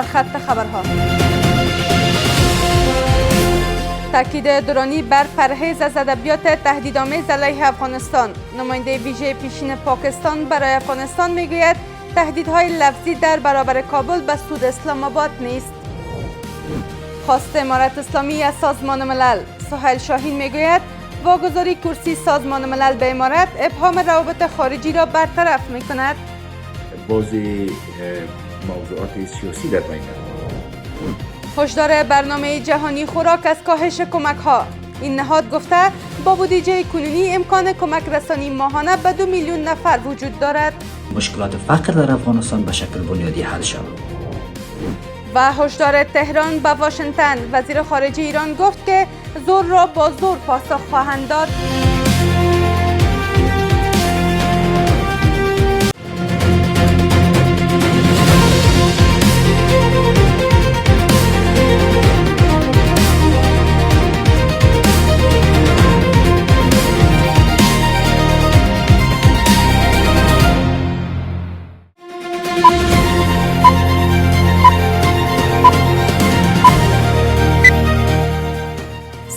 سرخط خبرها. تاکید درانی بر پرهیز از ادبیات تهدیدآمیز علیه افغانستان. نماینده ویژه پیشین پاکستان برای افغانستان میگوید تهدیدهای لفظی در برابر کابل به سود اسلام آباد نیست. خواست امارت اسلامی از سازمان ملل. سهیل شاهین میگوید واگذاری کرسی سازمان ملل به امارت ابهام روابط خارجی را برطرف میکند. بازی موضوعات سیاسی در بین است. هشدار برنامه جهانی خوراک از کاهش کمک ها. این نهاد گفته با بودجه کنونی امکان کمک رسانی ماهانه به 2 میلیون نفر وجود دارد. مشکلات فقر در افغانستان به شکل بنیادی حل شود. و هشدار تهران به واشنگتن. وزیر خارجه ایران گفت که زور را با زور پاسخ خواهند داد.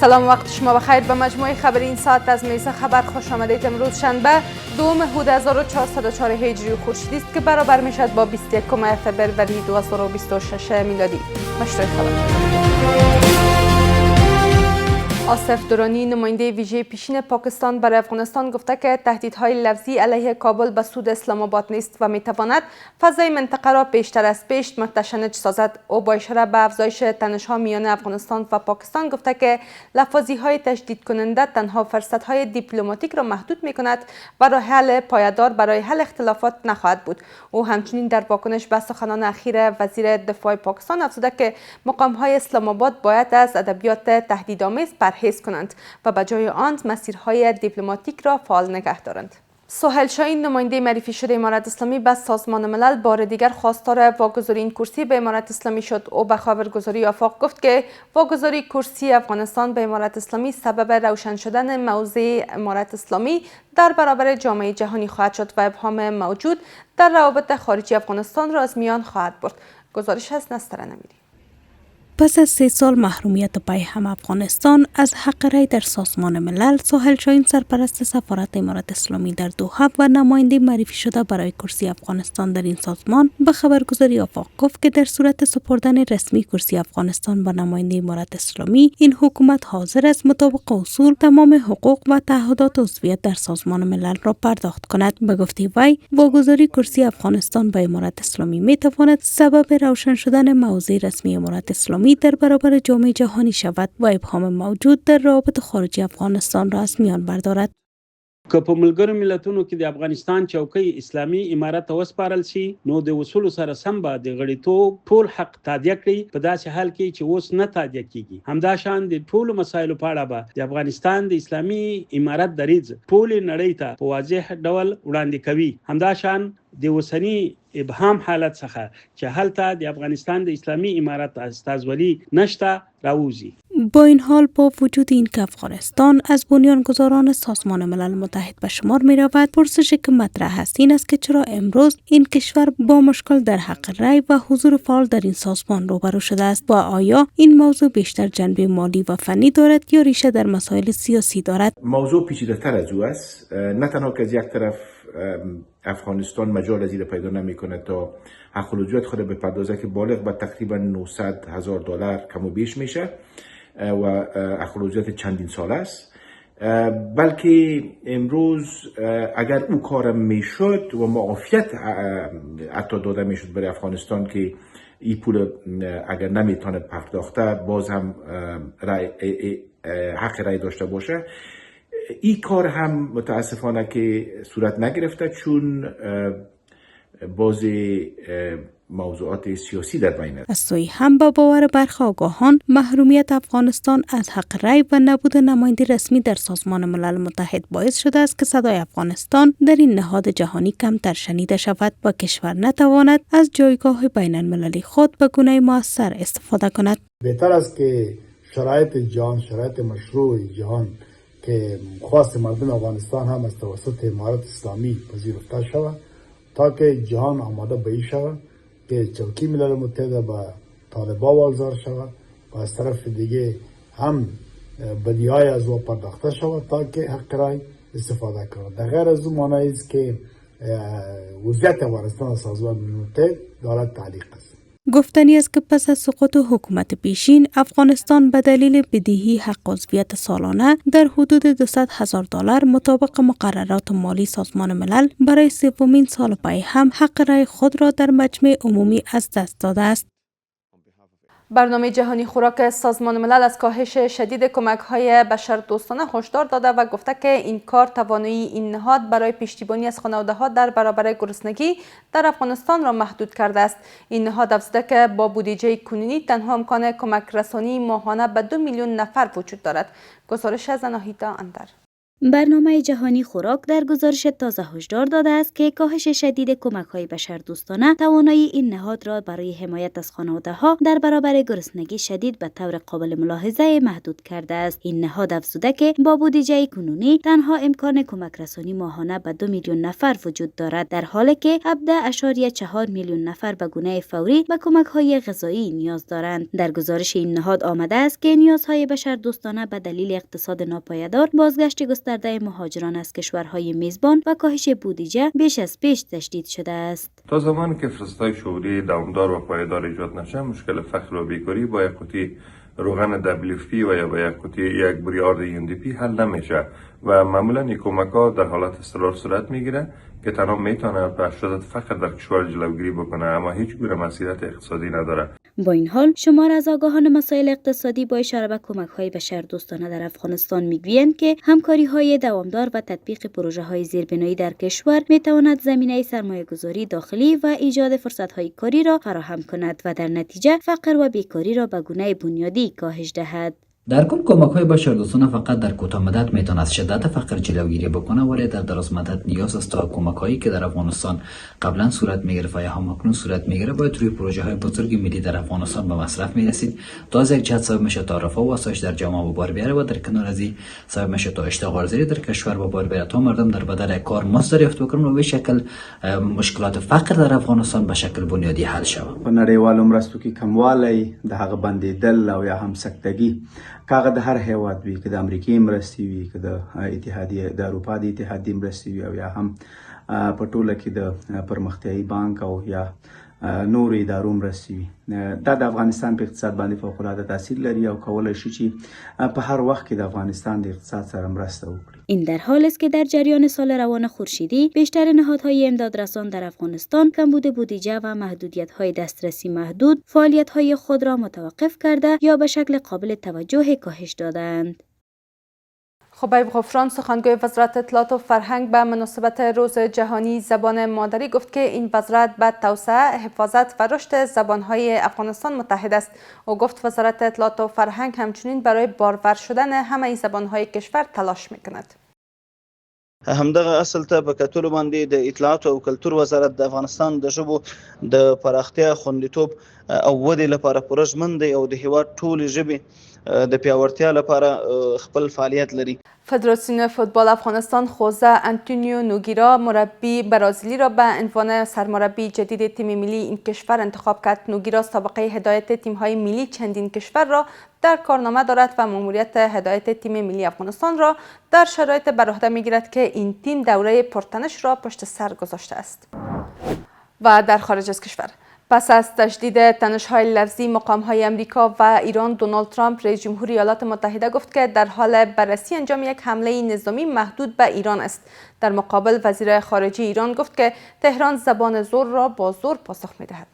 سلام، وقت شما بخیر. به مجموعه خبری این ساعت از میزه خبر خوش آمدید. امروز شنبه 2 مهر 1404 هجری خورشیدی است که برابر میشد با 21 فروری 2026 میلادی. مشروع خبر. آصف درانی نماینده ویژه پیشین پاکستان برای افغانستان گفته که تهدیدهای لفظی علیه کابل به سود اسلام آباد نیست و میتواند فضای منطقه را بیشتر از پیش متشنج سازد. او با اشاره به افزایش تنش‌ها میان افغانستان و پاکستان گفته که لفاظی‌های تشدید کننده تنها فرصت‌های دیپلماتیک را محدود می‌کند و راه حل پایدار برای حل اختلافات نخواهد بود. او همچنین در واکنش به سخنان اخیر وزیر دفاع پاکستان افزوده که مقام‌های اسلام آباد باید از ادبیات تهدیدآمیز پرهیز کنند و به جای آن مسیرهای دیپلماتیک را فعال نگه دارند. سهیل شاهین نماینده معرفی شده امارت اسلامی به سازمان ملل بار دیگر خواستار واگذاری این کرسی به امارت اسلامی شد. او به خبرگزاری آفاق گفت که واگذاری کرسی افغانستان به امارت اسلامی سبب روشن شدن موضع امارت اسلامی در برابر جامعه جهانی خواهد شد و ابهام موجود در روابط خارجی افغانستان را از میان خواهد برد. گزارش از نستر نمیری. پس از 3 سال محرومیت پیهم افغانستان از حق رای در سازمان ملل، سهیل شاهین سرپرست سفارت امارت اسلامی در دوحه و نماینده معرفی شده برای کرسی افغانستان در این سازمان به خبرگزاری آفاق گفت که در صورت سپردن رسمی کرسی افغانستان به نماینده امارت اسلامی، این حکومت حاضر است مطابق اصول تمام حقوق و تعهدات عضویت در سازمان ملل را پرداخت کند. به گفته وی، واگذاری کرسی افغانستان به امارت اسلامی می تواند سبب روشن شدن موضع رسمی امارت اسلامی در برابر جامعه جهانی شود و ابهام موجود در روابط خارجی افغانستان را از میان بردارد. که په ملګرو ملتونو کې د افغانستان چوکۍ اسلامي امارت ته وسپارل شي، نو د اصولو سره سم به د غړیتوب ټول حق تادیه کړي، په داسې حال کې چې اوس نه تادیه کیږي. همداشان د ټولو مسایلو په اړه به د افغانستان د اسلامي امارت دریځ ټولې نړۍ ته په واضح ډول وړاندې کوي. همداشان د اوسني ابهام حالت څخه چې هلته د افغانستان د اسلامي امارت استازولي نشته راوځي. با این حال با وجود این که افغانستان از بنیانگذاران سازمان ملل متحد به شمار می رود، پرسشی که مطرح است این است که چرا امروز این کشور با مشکل در حق رای و حضور فعال در این سازمان روبرو شده است و آیا این موضوع بیشتر جنبه مالی و فنی دارد یا ریشه در مسائل سیاسی دارد؟ موضوع پیچیده‌تر از او است. نه تنها که از یک طرف افغانستان مجال از این پیدا نمی‌کنه تا حق الوجود خود بپردازه که بالغ به تقریبا $900,000 کم و بیش میشه و حق الوجود چندین ساله است، بلکه امروز اگر او کار میشد و معافیت حتی داده میشد برای افغانستان که این پول اگر نمیتونه پرداخته باز هم حق رای داشته باشه، این کار هم متاسفانه که صورت نگرفته چون بازی موضوعات سیاسی در بین است. از سوی هم با باور برخی آگاهان، محرومیت افغانستان از حق رای و نبود نماینده رسمی در سازمان ملل متحد باعث شده است که صدای افغانستان در این نهاد جهانی کمتر شنیده شود و کشور نتواند از جایگاه بین المللی خود به گونه مؤثر استفاده کند. بهتر است که شرایط جهان، شرایط مشروع جهان که خواست مردم افغانستان هم از توسط امارت اسلامی پذیرفته شود تا که جهان آماده به این شود که چوکی ملل متحد به طالبا واگذار شود و از طرف دیگه هم بدیهای از او پرداخته شود تا که حق رای استفاده کنند. در غیر از اون معنی است که وضعیت افغانستان از سازمان ملل متحد دارد تعلیق است. گفتنی است که پس از سقوط حکومت پیشین افغانستان به دلیل بدهی حق عضویت سالانه در حدود $200,000 مطابق مقررات مالی سازمان ملل برای سومین سال پی هم حق رای خود را در مجمع عمومی از دست داده است. برنامه جهانی خوراک سازمان ملل از کاهش شدید کمک‌های بشردوستانه هشدار داده و گفته که این کار توانایی این نهاد برای پشتیبانی از خانواده‌ها در برابر گرسنگی در افغانستان را محدود کرده است. این نهاد افزوده که با بودجه کنونی تنها امکان کمک رسانی ماهانه به 2 میلیون نفر وجود دارد. گزارش از اناهیتا اندر. برنامه جهانی خوراک در گزارش تازه هشدار داده است که کاهش شدید کمک‌های بشردوستانه توانایی این نهاد را برای حمایت از خانواده‌ها در برابر گرسنگی شدید به طور قابل ملاحظه محدود کرده است. این نهاد افزوده که با بودجه کنونی تنها امکان کمک رسانی ماهانه به 2 میلیون نفر وجود دارد، در حالی که 17.4 میلیون نفر به گونه فوری به کمک‌های غذایی نیاز دارند. در گزارش این نهاد آمده است که نیازهای بشردوستانه به دلیل اقتصاد ناپایدار، بازگشت گسترده مهاجران از کشورهای میزبان و کاهش بودجه بیش از پیش تشدید شده است. تا زمانی که فرصت‌های شغلی دوامدار و پایدار ایجاد نشه، مشکل فقر و بیکاری با یک قوطی روغن WFP و یا با یک قوطی یک بریارد UNDP حل نمیشه و معمولا این کمک‌ها در حالت اضطرار صورت میگیره که تنها میتونه به شدت فقر در کشور جلوگیری بکنه، اما هیچ گونه مسئولیت اقتصادی نداره. با این حال شمار از آگاهان مسائل اقتصادی با اشاره به کمک‌های بشردوستانه در افغانستان میگویند که همکاری‌های دوامدار و تطبیق پروژه‌های زیربنایی در کشور میتواند زمینه سرمایه‌گذاری داخلی و ایجاد فرصت‌های کاری را فراهم کند و در نتیجه فقر و بیکاری را به گونه بنیادی کاهش دهد. در کل کمک‌های بشردوستانه فقط در کوتاه مدت میتونه از شدت فقر جلوگیری بکنه، ولی در دراز مدت نیاز است تا کمک‌هایی که در افغانستان قبلا صورت میگرفت و یا هم اکنون صورت میگیره باید روی پروژه‌های بزرگ ملی در افغانستان به مصرف میرسید تا از یک جهت سبب میشه تا رفاه و آسایش در جامعه به بار بیاره و در کنار از این سبب میشه تا اشتغال گذاری در کشور به بار بیاره تا مردم در بدل کار مزد دریافت بکنن و به شکل مشکلات فقر در افغانستان به شکل بنیادی حل شود. په نړیوالو مرستو کې کموالی د هغه بندیدل او یا هم سکتګي کاغه د هر هیواد وي که د امریکای مرستې وي که د اتحادیه د اروپا د اتحادیې مرستې وي او یا هم په ټوله کې د پرمختیایي بانک او یا نور ادارو مرستې وي. دا د افغانستان په اقتصاد باندې فوق العاده تاثیر لري او کولای شي چې په هر وخت کې د افغانستان د اقتصاد سره مرسته وکړي. این در حال است که در جریان سال روان خورشیدی بیشتر نهادهای امدادرسان در افغانستان کمبود بودجه و محدودیت‌های دسترسی محدود فعالیت‌های خود را متوقف کرده یا به شکل قابل توجه کاهش دادند. خبیب غفران سخنگوی وزارت اطلاعات و فرهنگ به مناسبت روز جهانی زبان مادری گفت که این وزارت به توسعه، حفاظت و رشد زبانهای افغانستان متحد است. او گفت وزارت اطلاعات و فرهنگ همچنین برای بارور شدن همه زبانهای کشور تلاش میکند. همدغه اصل ته په کتلو باندې د اطلاعات او کلتور وزارت د افغانستان د ژبو د پراختیا خوندیتوب او ودې لپاره پوره ژمن دی او د هیواد ټولې ژبې د پیاوړتیا لپاره خپل فعالیت لري. فدراسیون فوتبال افغانستان خوزه انتونیو نوگیرا مربی برازیلی را به عنوان سرمربی جدید تیم ملی این کشور انتخاب کرد. نوگیرا سابقه هدایت تیم‌های ملی چندین کشور را در کارنامه دارد و مأموریت هدایت تیم ملی افغانستان را در شرایط بر عهده می‌گیرد که این تیم دوره پرتنش را پشت سر گذاشته است. و در خارج از کشور پس از تشدید تنش‌های لفظی مقام‌های امریکا و ایران، دونالد ترامپ رئیس جمهور ایالات متحده گفت که در حال بررسی انجام یک حمله نظامی محدود به ایران است. در مقابل وزیر خارجه ایران گفت که تهران زبان زور را با زور پاسخ می‌دهد.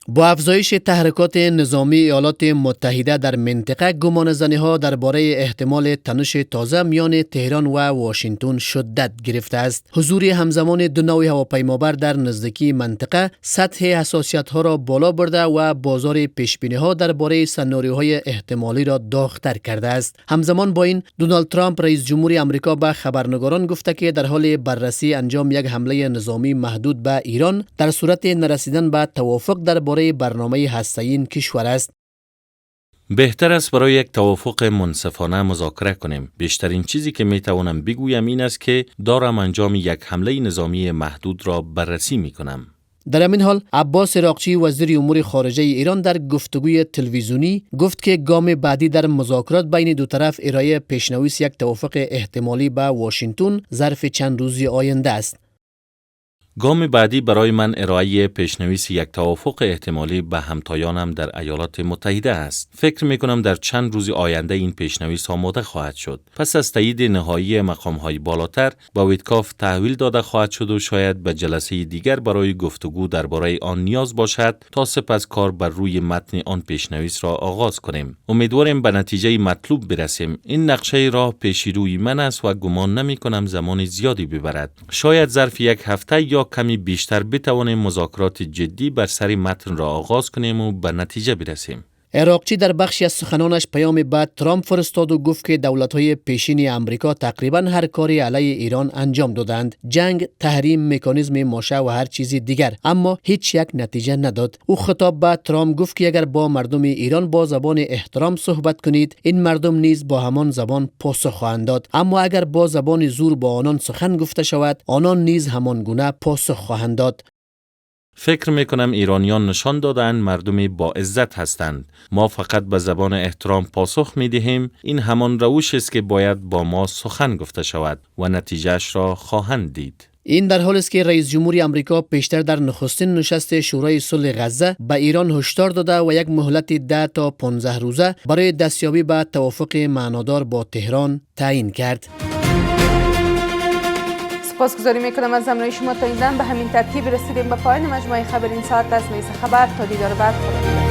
با افزایش تحرکات نظامی ایالات متحده در منطقه، گمانه‌زنی‌ها درباره احتمال تنش تازه میان تهران و واشنگتن شدت گرفته است. حضور همزمان دو نوع هواپیمابر در نزدیکی منطقه سطح حساسیت‌ها را بالا برده و بازار پیش‌بینی‌ها درباره سناریوهای احتمالی را داغ‌تر کرده است. همزمان با این، دونالد ترامپ رئیس جمهور آمریکا به خبرنگاران گفته که در حال بررسی انجام یک حمله نظامی محدود به ایران در صورت نرسیدن به توافق درباره برنامه هسته‌ای این کشور است. بهتر است برای یک توافق منصفانه مذاکره کنیم. بیشترین چیزی که می توانم بگویم این است که دارم انجام یک حمله نظامی محدود را بررسی می کنم. در همین حال عباس عراقچی وزیر امور خارجه ایران در گفتگوی تلویزیونی گفت که گام بعدی در مذاکرات بین دو طرف ارائه پیشنویس یک توافق احتمالی به واشنگتن ظرف چند روزی آینده است. گام بعدی برای من ارائه پیشنویس یک توافق احتمالی به همتایانم در ایالات متحده است. فکر می کنم در چند روز آینده این پیشنویس آماده خواهد شد. پس از تایید نهایی مقام‌های بالاتر به ویتکاف تحویل داده خواهد شد و شاید به جلسه دیگر برای گفتگو درباره آن نیاز باشد تا سپس کار بر روی متن آن پیشنویس را آغاز کنیم. امیدواریم به نتیجه مطلوب برسیم. این نقشه راه پیش روی من است و گمان نمی کنم زمان زیادی ببرد. شاید ظرف یک هفته یا کمی بیشتر بتوانیم مذاکرات جدی بر سر متن را آغاز کنیم و به نتیجه برسیم. عراقچی در بخشی از سخنانش پیام بعد ترامپ فرستاد و گفت که دولت‌های پیشین امریکا تقریباً هر کاری علیه ایران انجام دادند. جنگ، تحریم، مکانیزم ماشه و هر چیزی دیگر، اما هیچ یک نتیجه نداد. او خطاب به ترامپ گفت که اگر با مردم ایران با زبان احترام صحبت کنید، این مردم نیز با همان زبان پاسخ خواهند داد، اما اگر با زبان زور با آنان سخن گفته شود، آنان نیز همان گونه پاسخ خواهند داد. فکر میکنم ایرانیان نشان دادند مردمی با عزت هستند. ما فقط به زبان احترام پاسخ میدهیم. این همان روش است که باید با ما سخن گفته شود و نتیجهش را خواهند دید. این در حالی است که رئیس جمهوری آمریکا پیشتر در نخستین نشست شورای صلح غزه به ایران هشدار داده و یک مهلت 10 تا 15 روزه برای دستیابی به توافق معنادار با تهران تعیین کرد. سپاسگزاری میکنم از همراهی شما تا این دم. به همین ترتیب رسیدیم به پایان مجموعه خبر این ساعت از میز خبر. تا دیدار بعد.